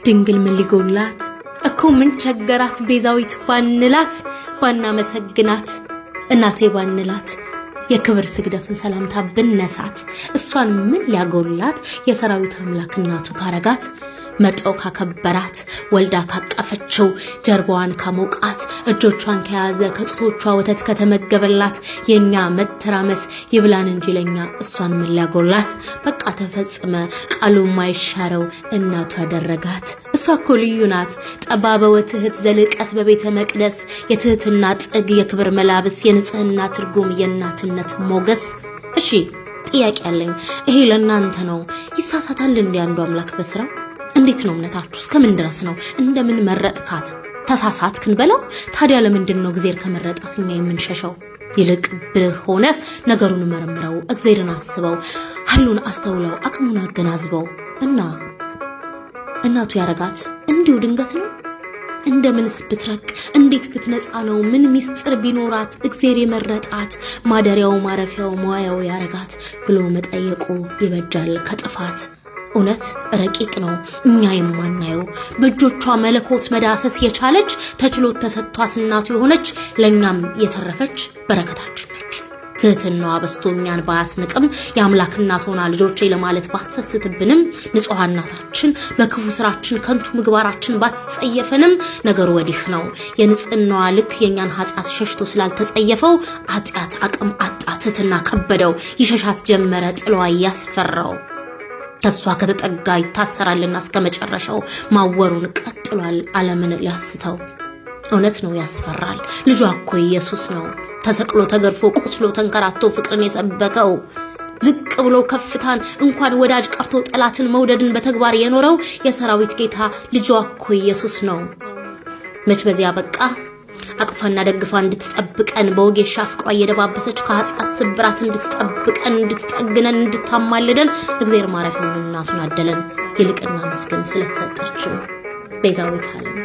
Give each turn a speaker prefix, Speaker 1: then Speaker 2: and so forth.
Speaker 1: ድንግል ምን ሊጎላት እኮ ምን ቸገራት ቤዛዊት ባንላት ባና መሰግናት እናቴ ባንላት የክብር ስግደቱን ሰላምታ ብነሳት እሷን ምን ሊያጎላት የሰራዊት አምላክ እናቱ ካረጋት መርጦ ካከበራት ወልዳ ካቀፈችው ጀርባዋን ካሞቃት እጆቿን ከያዘ ከጥቶቿ ወተት ከተመገበላት የኛ መተራመስ ይብላን እንጂ ለኛ እሷን ምን ሊያጎላት በቃ ተፈጽመ ቃሉ ማይሻረው እናቱ ያደረጋት እሷ እኮ ልዩ ናት ጠባበ ወትህት ዘልቀት በቤተ መቅደስ የትህትና ጥግ የክብር መላብስ የንጽህና ትርጉም የእናትነት ሞገስ እሺ ጥያቄ አለኝ ይሄ ለእናንተ ነው ይሳሳታል እንዴ አንዱ አምላክ በስራው እንዴት ነው እምነታችሁ እስከምን ድረስ ነው እንደምን መረጥካት ተሳሳትክን በለው ታዲያ ለምንድን ነው እግዚአብሔር ከመረጣትኛ የምንሸሸው ይልቅ ብልህ ሆነ ነገሩን መርምረው እግዚአብሔርን አስበው ሐሉን አስተውለው አቅሙን አገናዝበው እናቱ ያረጋት እንዲሁ ድንገት ነው እንደምንስ ብትረቅ እንዴት ብትነጻ ነው ምን ሚስጥር ቢኖራት እግዚአብሔር የመረጣት ማደሪያው ማረፊያው ሞያው ያረጋት ብሎ መጠየቁ ይበጃል ከጥፋት እውነት ረቂቅ ነው እኛ የማናየው በእጆቿ መለኮት መዳሰስ የቻለች ተችሎት ተሰጥቷት እናቱ የሆነች ለኛም የተረፈች በረከታችን ነች ትህትናዋ በስቶኛን ባያስንቅም የአምላክ እናት ሆና ልጆቼ ለማለት ባትሰስትብንም ንጹህ እናታችን በክፉ ስራችን ከንቱ ምግባራችን ባትጸየፈንም ነገሩ ወዲህ ነው የንጽህናዋ ልክ የኛን ኃጢአት ሸሽቶ ስላልተጸየፈው ኃጢአት አቅም አጣ ትህትና ከበደው ይሸሻት ጀመረ ጥሏ ያስፈራው ተሷ ከተጠጋ ይታሰራልና እስከመጨረሻው ማወሩን ቀጥሏል ዓለምን ሊያስተው እውነት ነው ያስፈራል ልጇ እኮ ኢየሱስ ነው ተሰቅሎ ተገርፎ ቁስሎ ተንከራቶ ፍቅርን የሰበከው ዝቅ ብሎ ከፍታን እንኳን ወዳጅ ቀርቶ ጠላትን መውደድን በተግባር የኖረው የሰራዊት ጌታ ልጇ እኮ ኢየሱስ ነው መች በዚያ በቃ አቅፋና ደግፋ እንድትጠብቀን በወጌሻ ፍቅሯ እየደባበሰች ከኃጢአት ስብራት እንድትጠብቀን እንድትጠግነን እንድታማልደን እግዚአብሔር ማረፊያውን እናቱን አደለን ይልቅና መስገን ስለተሰጠችው ቤዛዊት ዓለም